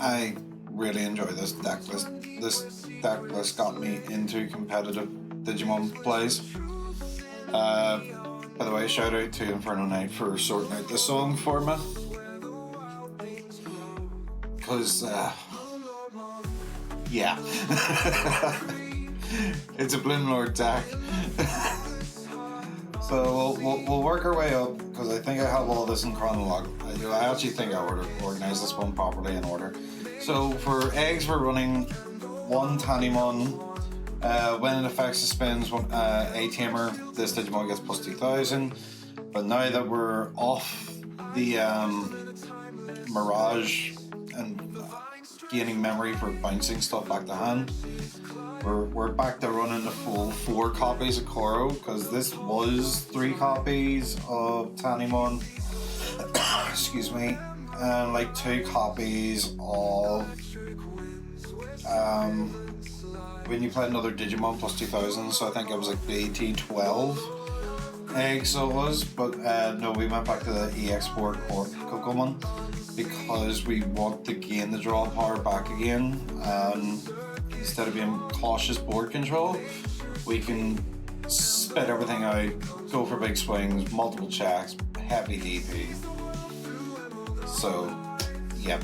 I really enjoy this deck list. This deck list got me into competitive Digimon plays. By the way, shout out to Inferno Knight for sorting out the song for me. Because, yeah. It's a Bloomlord deck. So we'll work our way up, because I think I have all this in chronology. I actually think I would have organised this one properly in order. So for eggs, we're running one Tanimon. When it affects suspends a tamer, this Digimon gets plus 2000. But now that we're off the Mirage and gaining memory for bouncing stuff back to hand, we're back to running the full 4 copies of Koro, because this was 3 copies of Tanimon. Excuse me. And like 2 copies of when you played another Digimon plus 2000, so I think it was like BT12 eggs, so it was. But no, we went back to the EX4 Kokomon because we want to gain the draw power back again. Instead of being cautious board control, we can spit everything out, go for big swings, multiple checks, heavy DP. So, yeah.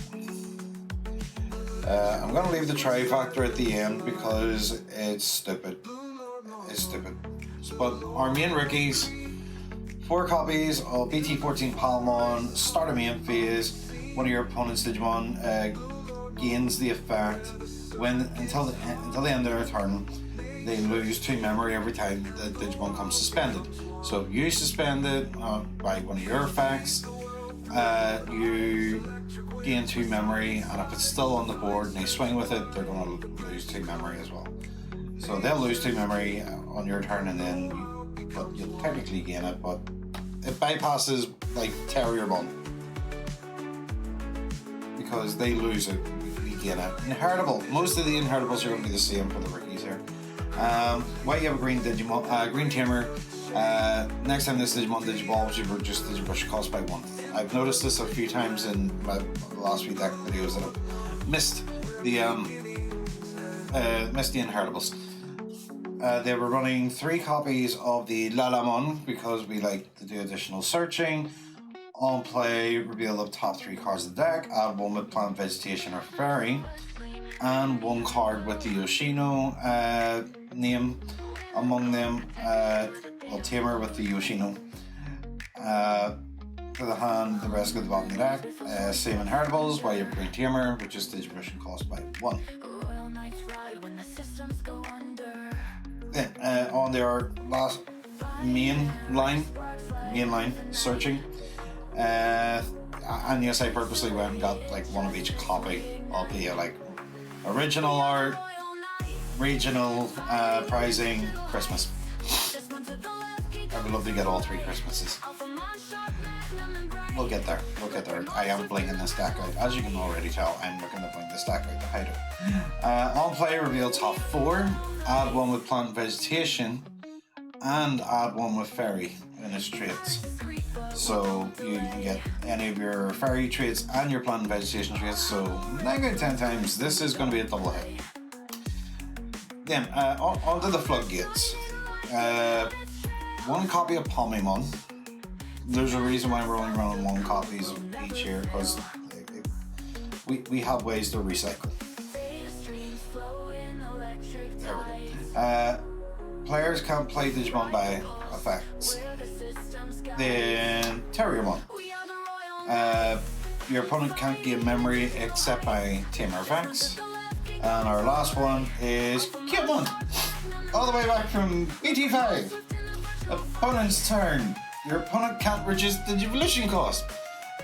I'm going to leave the try factor at the end because it's stupid. It's stupid. But our main rookies, 4 copies of BT14 Palmon, start a main phase. One of your opponent's Digimon gains the effect until the end of their turn. They lose 2 memory every time the Digimon comes suspended. So if you suspend it by one of your effects, you gain 2 memory, and if it's still on the board and they swing with it, they're going to lose 2 memory as well. So they'll lose 2 memory on your turn, and then you'll technically gain it, but it bypasses like Terriermon because they lose it, we gain it. Inheritable. Most of the inheritables are going to be the same for the rookies here. While you have a green Digimon, green tamer, next time this Digimon digivolves, you reduce Digibrush cost by 1. I've noticed this a few times in my last few deck videos that I've missed the inheritables. They were running 3 copies of the Lalamon because we like to do additional searching. On play, reveal the top 3 cards of the deck, add 1 with plant, vegetation, or fairy, and 1 card with the Yoshino name among them, tamer with the Yoshino. To the hand, the rest of the bottom of the deck. Same inheritables, while you have green tamer, which is digivolution cost by 1. Then on their last main line, searching. And yes, I purposely went and got like 1 of each copy of the like original art, regional pricing, Christmas. I would love to get all 3 Christmases. We'll get there. I am blinging this deck out. As you can already tell, I'm looking to bling this deck out to hide it. On play, reveal top 4, add 1 with plant and vegetation, and add 1 with fairy in its traits. So you can get any of your fairy traits and your plant and vegetation traits. So 9 out of 10 times, this is going to be a double hit. Then onto the floodgates. 1 copy of Palmemon. There's a reason why we're only running 1 copies of each here, because we have ways to recycle. There we go. Players can't play Digimon by effects. Then Terriermon. Your opponent can't gain memory except by tamer effects. And our last one is Digimon. All the way back from BT5. Opponent's turn. Your opponent can't reduce the digivolution cost.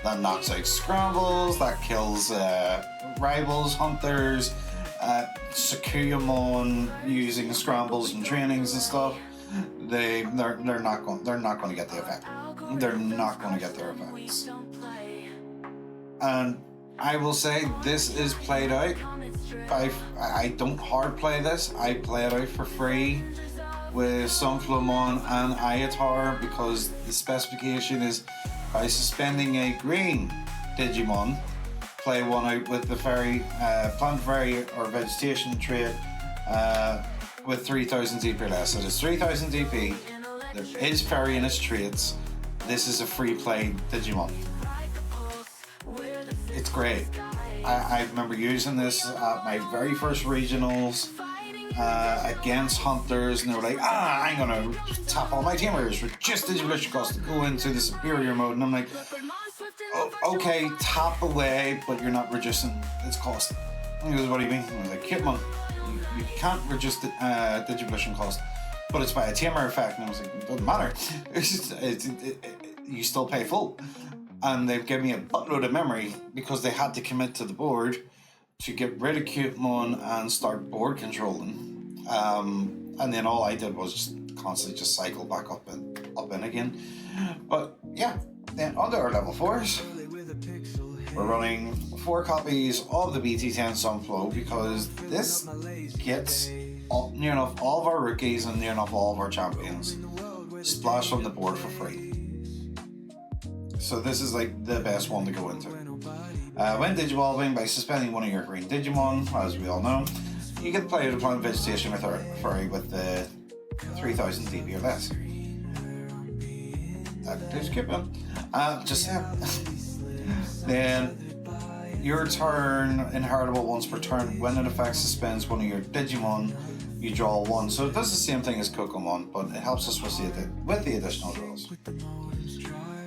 That knocks out scrambles, that kills rivals, hunters, Sakuyamon using scrambles and trainings and stuff. They're not going to get the effect. They're not going to get their effects. And I will say this is played out. I don't hard play this. I play it out for free with Sunflowmon and Ayatar, because the specification is by suspending a green Digimon, play one out with the fairy, plant fairy or vegetation trait with 3000 DP or less. So there's 3000 DP, there is fairy in its traits. This is a free play Digimon. It's great. I remember using this at my very first regionals against hunters, and they were like, I'm gonna tap all my tamers, reduce Digivolution cost to go into the superior mode. And I'm like, oh, okay, tap away, but you're not reducing its cost. And he goes, what do you mean? I was like, Kitmon, you can't reduce the Digivolution cost, but it's by a tamer effect. And I was like, it doesn't matter. You still pay full. And they've given me a buttload of memory because they had to commit to the board to get rid of Cutemon and start board controlling. And then all I did was just constantly just cycle back up in again. But yeah, then onto our level 4s. We're running 4 copies of the BT10 Sunflow because this gets near enough all of our rookies and near enough all of our champions splashed on the board for free. So this is like the best one to go into. When digivolving, by suspending one of your green Digimon, as we all know, you get to play the plant vegetation with our fairy with the 3000 DP or less. Just keep them. Just saying. Then your turn, inheritable once per turn. When an effect suspends one of your Digimon, you draw 1. So it does the same thing as Kokomon, but it helps us with the additional draws.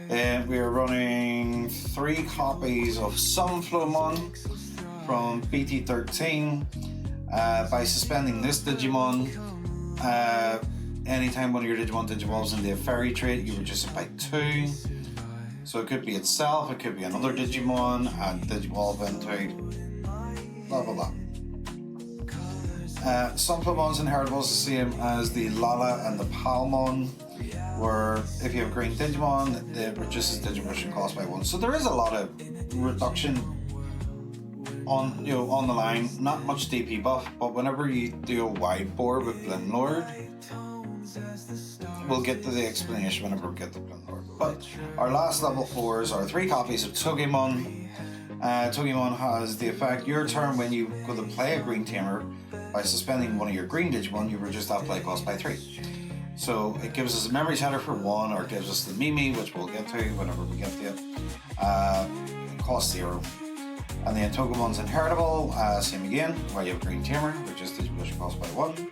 And we are running 3 copies of Sunflowmon from BT13. By suspending this Digimon, anytime one of your Digimon digivolves into a fairy trait, you reduce it by 2. So it could be itself, it could be another Digimon, and digivolve into blah blah blah. Sunflowmon's inheritable is the same as the Lala and the Palmon, where if you have green Digimon, it reduces Digivolution cost by 1. So there is a lot of reduction on on the line. Not much DP buff, but whenever you do a wide board with Bloomlord, we'll get to the explanation whenever we get to Bloomlord. But our last level 4s are 3 copies of Togimon. Togimon has the effect, your turn when you go to play a green tamer, by suspending one of your green Digimon, you reduce that play cost by 3. So it gives us a memory setter for 1, or it gives us the Mimi, which we'll get to whenever we get to it. Cost 0. And then Togemon's inheritable, same again, where you have a green tamer, which is Digivolution cost by 1.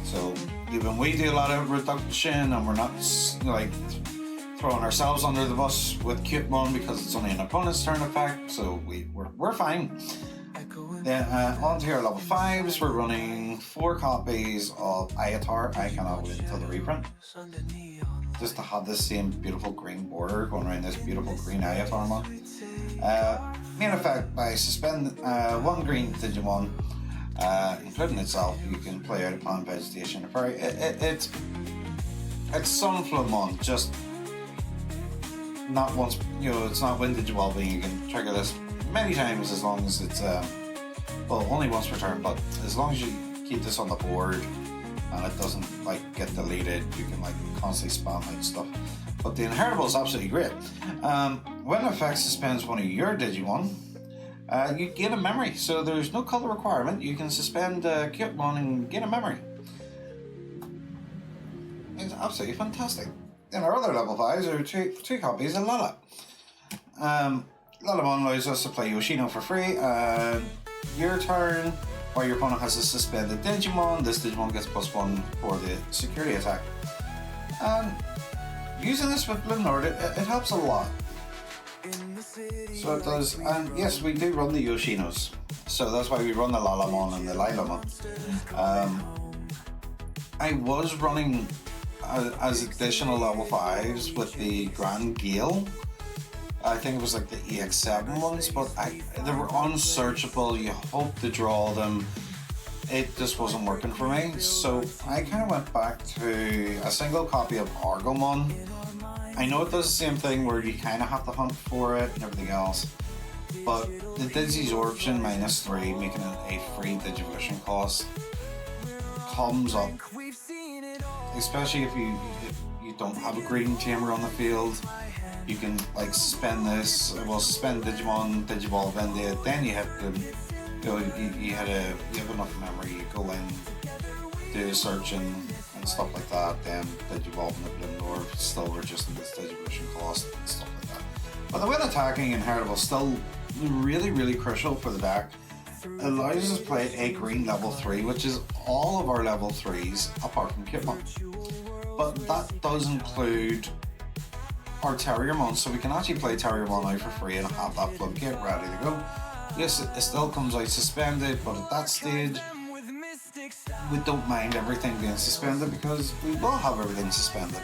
So even we do a lot of reduction, and we're not like throwing ourselves under the bus with Cutemon because it's only an opponent's turn effect, so we're fine. Then on to our level 5s, we're running 4 copies of Ayatar. I cannot wait until the reprint. Just to have this same beautiful green border going around this beautiful green Ayatar mon. Main effect, by suspend 1 green Digimon, including itself, you can play out a plant vegetation. It's Sunflowmon, just not once, it's not when digivolving. You can trigger this many times as long as it's well, only once per turn, but as long as you keep this on the board and it doesn't get deleted, you can constantly spam out stuff. But the inheritable is absolutely great. When an effect suspends one of your Digimon, you gain a memory. So there's no color requirement. You can suspend Cutemon and gain a memory. It's absolutely fantastic. Then our other level 5s are 2 copies of Lala. Lalamon allows us to play Yoshino for free. Your turn, while your opponent has a suspended Digimon, this Digimon gets +1 for the security attack. Using this with Bloomlord, it helps a lot. So it does, and yes, we do run the Yoshinos. So that's why we run the Lalamon and the Lilamon. I was running as additional level 5s with the Grand Gale. I think it was the EX7 ones, but they were unsearchable. You hope to draw them. It just wasn't working for me. So I kind of went back to a single copy of Argomon. I know it does the same thing where you kind of have to hunt for it and everything else, but the Digisorption -3, making it a free Digivolution cost, comes up. Especially if you don't have a green tamer on the field. you can like suspend this. Well, suspend Digimon, Digivolve into it. Then you have to, you have enough memory. You go in, do the searching and stuff like that. Then Digivolve and the Bloomlord, still reducing this Digivolution cost and stuff like that. But the way attacking Inheritable is still really crucial for the deck. It allows us to play a green level 3, which is all of our level 3s apart from Kitmon. But that does include our Terriermon, so we can actually play Terriermon out for free and have that floodgate ready to go. Yes, it still comes out suspended, but at that stage, we don't mind everything being suspended because we will have everything suspended.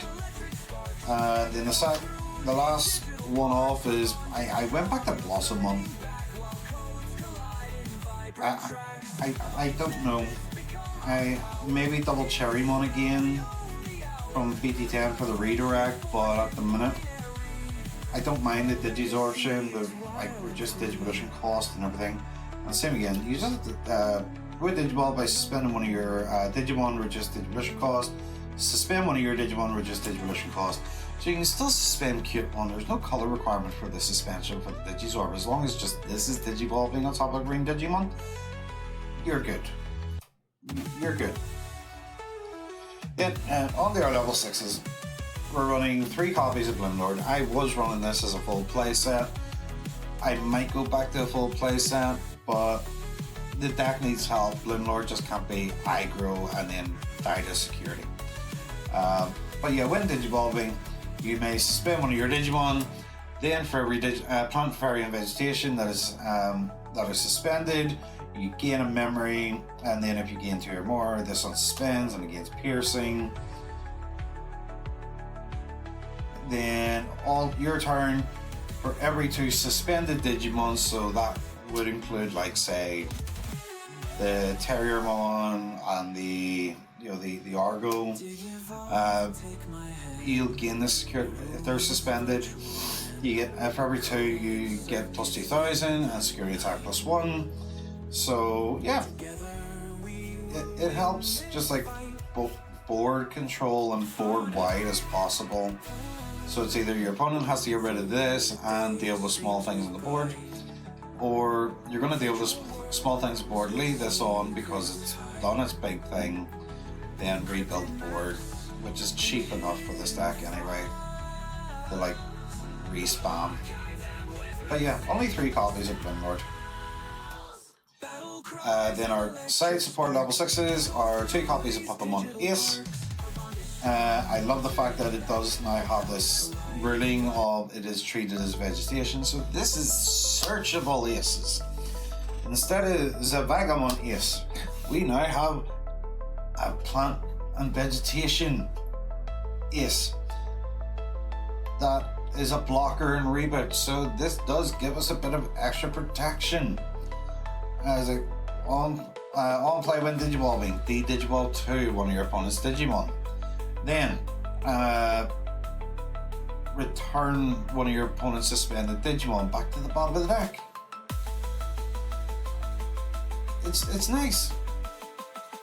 Then the last one off is I went back to Blossomon. I don't know. I maybe double Cherrymon again from BT10 for the redirect, but at the minute I don't mind the Digisorption, the like reduced Digivolution cost and everything. And same again, you just with Digiball by suspending one of your Digimon, reduce Digivolution cost. Suspend one of your Digimon, reduce Digivolution cost. So you can still suspend Cute1. There's no color requirement for the suspension for the Digisorb. As long as just this is Digivolving on top of Green Digimon, you're good. You're good. Then on the level 6s, we're running 3 copies of Bloomlord. I was running this as a full playset. I might go back to a full playset, but the deck needs help. Bloomlord just can't be aggro and then die to security. But yeah, when Digivolving, you may suspend one of your Digimon. Then for every plant, fairy, and vegetation that is suspended, you gain a memory, and then if you gain 2 or more, this one suspends and it gains piercing. Then all your turn, for every 2 suspended Digimon, so that would include like say the Terriermon and the Argo, you'll gain this security if they're suspended. You get for every 2 you get plus 2,000 and security attack plus 1. So yeah, it helps just like both board control and board wide as possible. So it's either your opponent has to get rid of this and deal with small things on the board, or you're going to deal with small things on the board, leave this on because it's done its big thing, then rebuild the board, which is cheap enough for this deck anyway to like respam. But yeah, only 3 copies of Bloomlord. Then our side support level 6s are 2 copies of Pokemon Ace. I love the fact that it does now have this ruling of it is treated as vegetation, so this is searchable aces. Instead of Zavagamon Ace, we now have a plant and vegetation ace that is a blocker and reboot, so this does give us a bit of extra protection. As a on play when Digivolving, Digivolve 2 one of your opponent's Digimon. Then return one of your opponent's suspended Digimon back to the bottom of the deck. It's nice.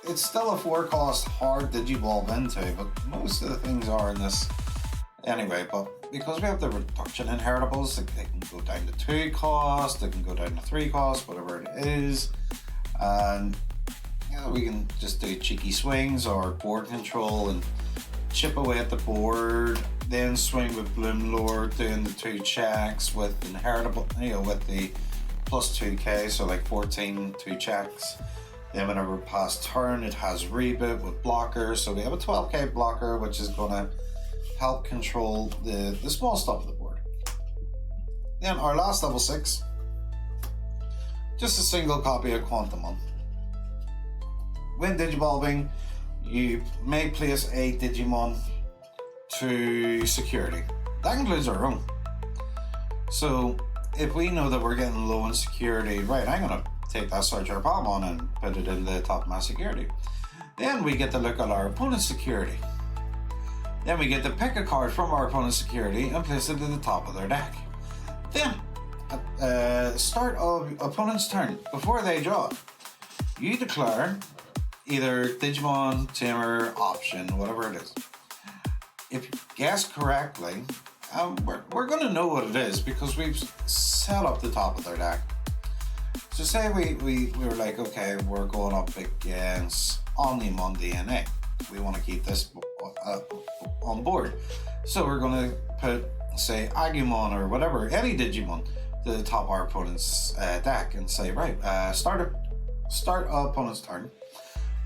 It's still a 4-cost hard Digivolve into, but most of the things are in this anyway. But because we have the reduction inheritables, they can go down to 2 cost, they can go down to 3 cost, whatever it is, and we can just do cheeky swings or board control and chip away at the board, then swing with Bloomlord, doing the 2 checks with inheritable, with the plus 2k, so like 14 2 checks. Then whenever past turn, it has reboot with blocker, so we have a 12k blocker, which is going to help control the small stuff of the board. Then our last level 6, just a single copy of Quantumon. When Digivolving, you may place a Digimon to security. That includes our own. So if we know that we're getting low in security, right, I'm going to take that Searcher Palmon and put it in the top of my security. Then we get to look at our opponent's security. Then we get to pick a card from our opponent's security and place it at the top of their deck. Then, at start of opponent's turn, before they draw, you declare either Digimon, Tamer, option, whatever it is. If you guess correctly, we're going to know what it is because we've set up the top of their deck. So say we were like, okay, we're going up against Omnimon DNA. We want to keep this on board. So we're going to put, say, Agumon or whatever, any Digimon, to the top of our opponent's deck and say, right, start opponent's turn.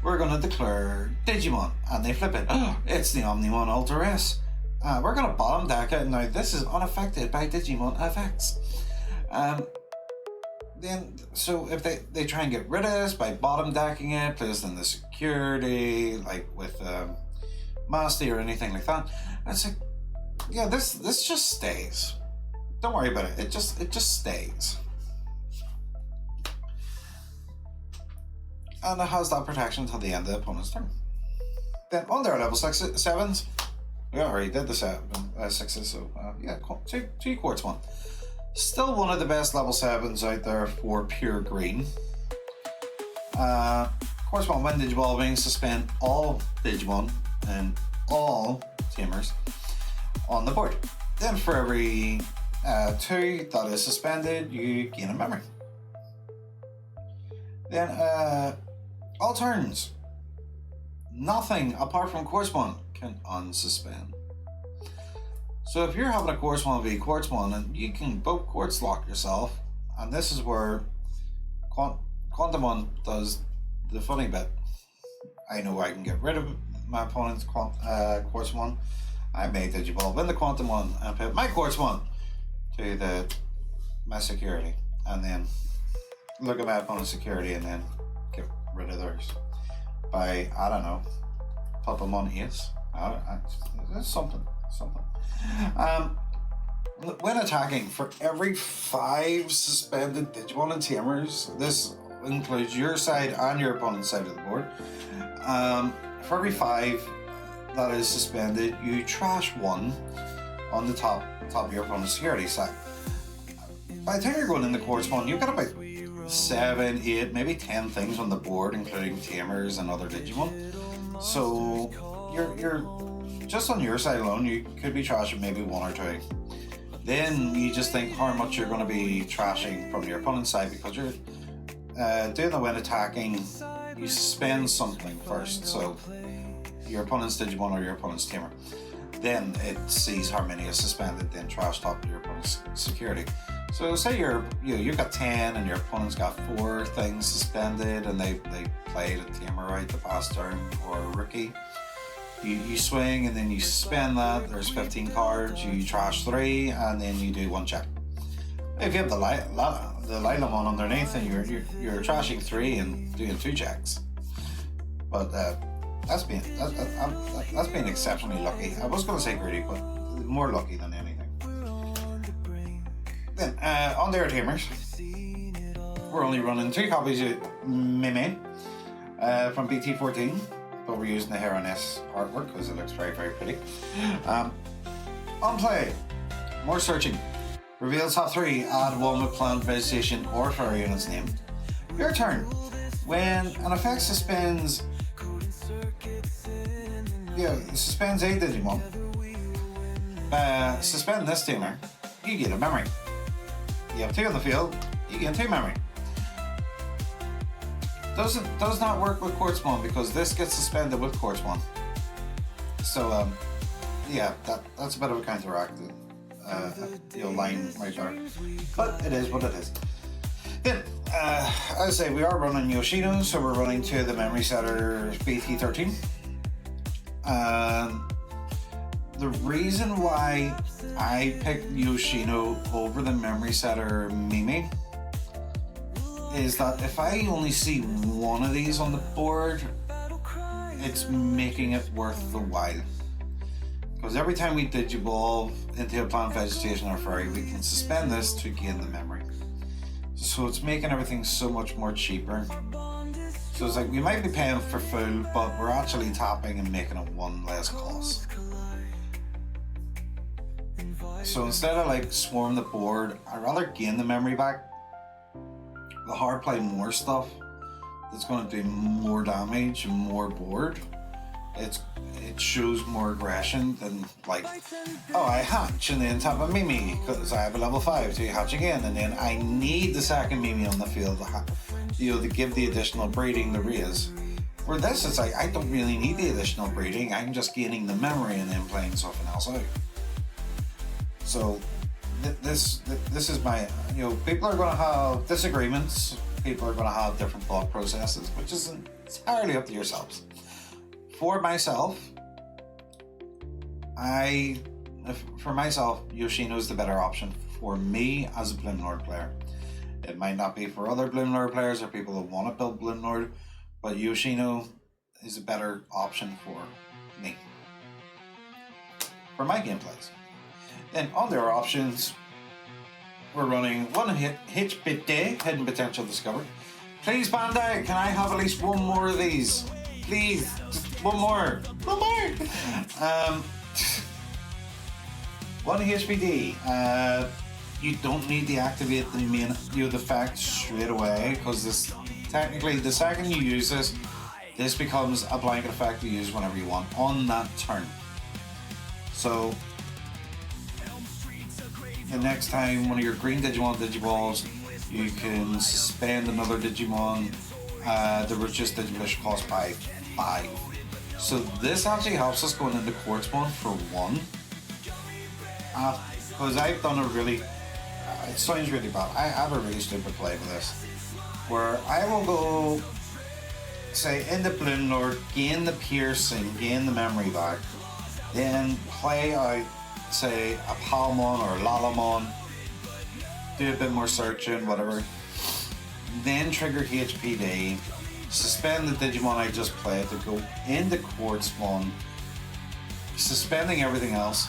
We're going to declare Digimon, and they flip it. Oh, it's the Omnimon Ultra S. We're going to bottom deck it. Now, this is unaffected by Digimon effects. So if they try and get rid of this by bottom decking it, place in the security, like with Masty or anything like that, it's like, yeah, this just stays. Don't worry about it. It just stays. And it has that protection until the end of the opponent's turn. Then on their level 7s, we already did the 6s, so yeah, two quartz one. Still one of the best level 7s out there for pure green. Quartz one, when Digivolving, suspend all Digimon and all Tamers on the board. Then for every 2 that is suspended, you gain a memory. Then all turns, nothing apart from Quartz one can unsuspend. So if you're having a Quartz 1v Quartz 1, and you can both Quartz lock yourself, and this is where Quantumon does the funny bit. I know I can get rid of my opponent's Quartz 1. I may Digivolve in the Quantumon and put my Quartz 1 to my security, and then look at my opponent's security and then get rid of theirs by, I don't know, put them on Ace. It's something. When attacking, for every 5 suspended Digimon and Tamers, this includes your side and your opponent's side of the board, for every 5 that is suspended, you trash 1 on the top of your opponent's security side. By the time you're going in the Quartz 1, you've got about 7, 8, maybe 10 things on the board, including Tamers and other Digimon. So you're just on your side alone, you could be trashing maybe 1 or 2. Then you just think how much you're going to be trashing from your opponent's side, because you're doing the when attacking, you suspend something first. So your opponent's Digimon or your opponent's Tamer. Then it sees how many is suspended, then trash top of your opponent's security. So say you've got 10 and your opponent's got 4 things suspended, and they played a Tamer right the past turn or a rookie. You swing and then you suspend that. There's 15 cards. You trash 3 and then you do 1 check. If you have the Lilamon underneath, then you're trashing 3 and doing 2 checks. But that's being exceptionally lucky. I was going to say greedy, but more lucky than anything. Then on their Tamers, we're only running 2 copies of Mime from BT14. But we're using the Heron S artwork because it looks very, very pretty. On play, more searching. Reveal top 3, add 1 with plant, vegetation, or fairy in its name. Your turn. When an effect suspends a Digimon, suspend this Tamer, you get a memory. You have 2 on the field, you get 2 memory. Does not work with Quartz 1 because this gets suspended with Quartz 1. So yeah, that's a bit of a counteracted line right there. But it is what it is. Then as I say, we are running Yoshino, so we're running to the memory setter BT13. The reason why I picked Yoshino over the memory setter Mimi is that if I only see 1 of these on the board, it's making it worth the while. Because every time we Digivolve into a plant, vegetation, or fairy, we can suspend this to gain the memory. So it's making everything so much more cheaper. So it's like we might be paying for full, but we're actually tapping and making it 1 less cost. So instead of like swarm the board, I'd rather gain the memory back. The hard play more stuff that's going to do more damage and more board it shows more aggression than like, oh, I hatch and then tap a Mimi because I have a level 5, so you hatch again, and then I need the second Mimi on the field to give the additional breeding, the raise. For this, it's like I don't really need the additional breeding. I'm just gaining the memory and then playing something else out. So this is my, people are going to have disagreements. People are going to have different thought processes, which is entirely up to yourselves. For myself, Yoshino is the better option for me as a Bloomlord player. It might not be for other Bloomlord players or people who want to build Bloomlord, but Yoshino is a better option for me, for my gameplays. Then other options, we're running 1 HP Hidden Potential discovered. Please, Bandai, can I have at least one more of these? Please, just one more. 1 HPD. You don't need to activate the main effect straight away, because this technically the second you use this becomes a blanket effect you use whenever you want on that turn. So the next time one of your green Digimon digivolves, you can suspend another Digimon. The reduced Digivolution cost by 5. So this actually helps us going into Quartzmon for 1. Because I've done a really, it sounds really bad, I have a really stupid play with this, where I will go, say, into Bloomlord, gain the piercing, gain the memory back, then play out, say, a Palmon or Lalamon, do a bit more searching, whatever, then trigger HPD, suspend the Digimon I just played to go into Quartzmon, suspending everything else,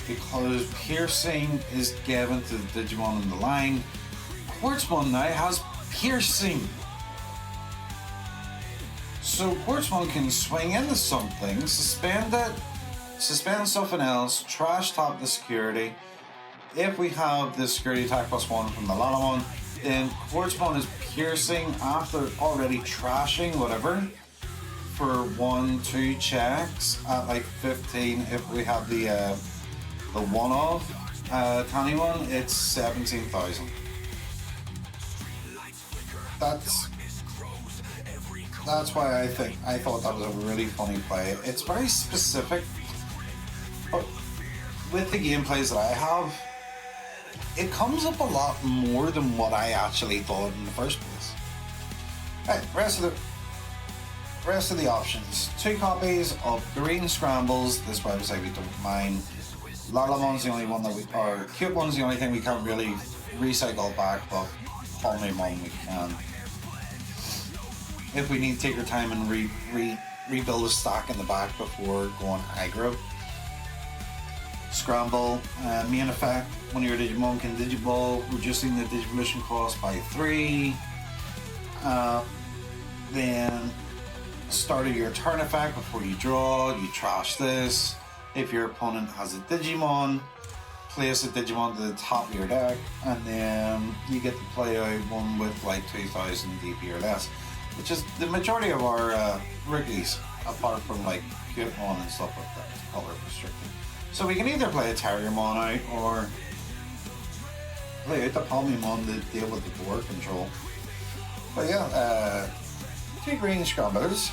because piercing is given to the Digimon in the line. Quartzmon now has piercing. So Quartzmon can swing into something, suspend it, suspend something else, trash top the security. If we have the security attack +1 from the Lalamon, then Quartzmon is piercing after already trashing whatever for 1-2 checks at like 15. If we have the one-off tiny one, it's 17,000. That's why I thought that was a really funny play. It's very specific, but with the gameplays that I have, it comes up a lot more than what I actually thought in the first place. Right, rest of the options. 2 copies of green scrambles. This website we don't mind. Lalamon's the only one that Cute One's the only thing we can't really recycle back, but Palmemon we can. If we need to take our time and rebuild a stack in the back before going aggro. Scramble, main effect, one of your Digimon can Digiball, reducing the Digivolution cost by 3. Then start of your turn effect before you draw, you trash this. If your opponent has a Digimon, place a Digimon to the top of your deck, and then you get to play out one with like 2000 DP or less, which is the majority of our rookies, apart from like Cutemon and stuff like that, it's color restricted. So we can either play a Terriermon out or play out the Palmemon to deal with the board control. But yeah, 2 green scramblers.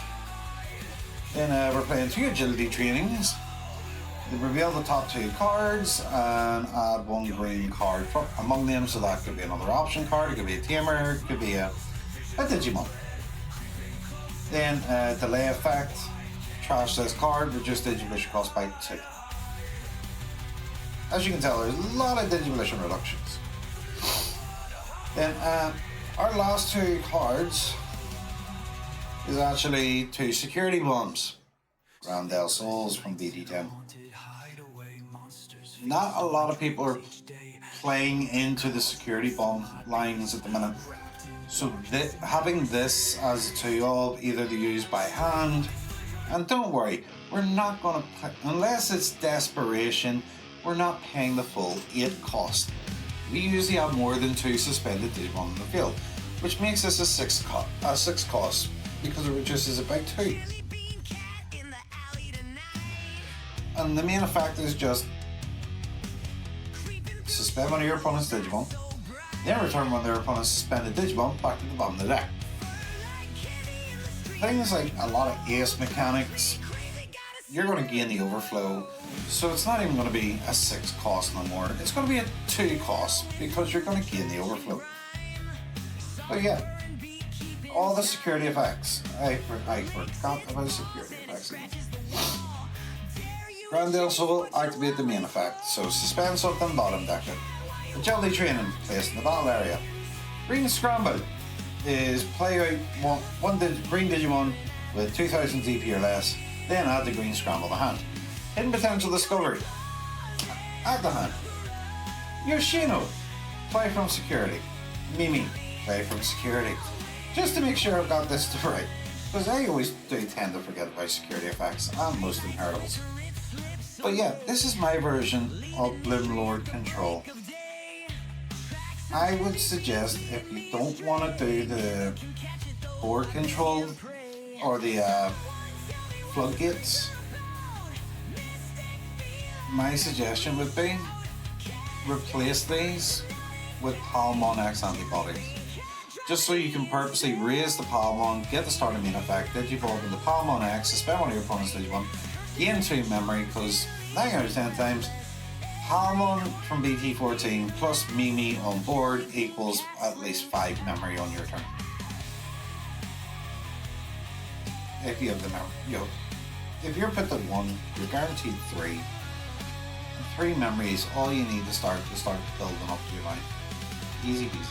Then we're playing 2 agility trainings. Reveal the top 2 cards and add 1 green card among them, so that could be another option card, it could be a Tamer, it could be a Digimon. Then delay effect, trash this card, reduce Digivolution cost by 2. As you can tell, there's a lot of Digivolution reductions. Then our last 2 cards is actually 2 security bombs. Randall Souls from BD10. Not a lot of people are playing into the security bomb lines at the minute. So having this as a tool, either to use by hand, and don't worry, we're not going to, unless it's desperation, we're not paying the full 8 cost. We usually have more than 2 suspended Digimon in the field, which makes this a 6 cost, because it reduces it by 2. And the main effect is just suspend one of your opponent's Digimon, then return one of their opponent's suspended Digimon back to the bottom of the deck. Things like a lot of ace mechanics, you're going to gain the overflow, so it's not even going to be a 6 cost no more. It's going to be a 2 cost because you're going to gain the overflow. But yeah, all the security effects. I forgot about security effects again. Grandel Soul, activate the main effect, so suspend something, bottom deck it. Agility training, placed in the battle area. Green Scramble is play out one green Digimon with 2000 DP or less, then add the green Scramble to hand. Hidden potential discovery, add the hand. Yoshino, play from security. Mimi, play from security. Just to make sure I've got this right, because I always do tend to forget about security effects and most inheritables. But yeah, this is my version of Bloomlord control. I would suggest if you don't want to do the board control or the floodgates, my suggestion would be replace these with Palmon X antibodies. Just so you can purposely raise the Palmon, get the starting main effect, Digivolve into Palmon X, suspend one of your opponent's Digimon, gain 2 memory, because 9 out of 10 times Palmon from BT14 plus Mimi on board equals at least 5 memory on your turn. If you have the memory, if you're put to 1, you're guaranteed 3. And 3 memories, all you need to start building up to your line. Easy peasy.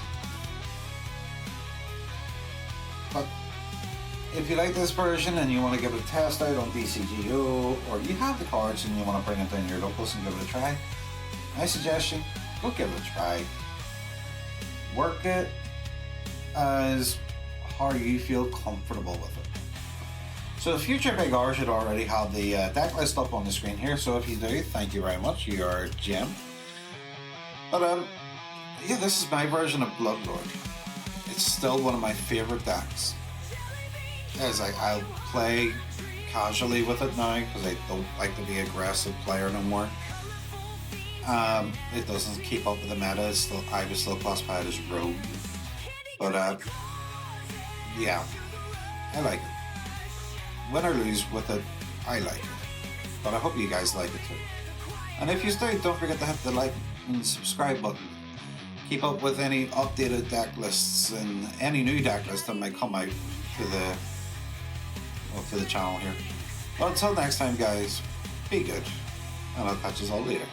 But if you like this version and you want to give it a test out on DCGO, or you have the cards and you want to bring it down to your locals and give it a try, my suggestion, go give it a try. Work it as how you feel comfortable with it. So the future Big R should already have the deck list up on the screen here, so if you do, thank you very much, you are a gem. But yeah, this is my version of Bloodlord. It's still one of my favourite decks. As I'll play casually with it now because I don't like to be an aggressive player no more. It doesn't keep up with the meta. I would still classify it as rogue. But yeah, I like it. Win or lose with it, I like it. But I hope you guys like it too. And if you do, don't forget to hit the like and subscribe button. Keep up with any updated deck lists and any new deck lists that might come out to the channel here. But until next time, guys, be good, and I'll catch you all later.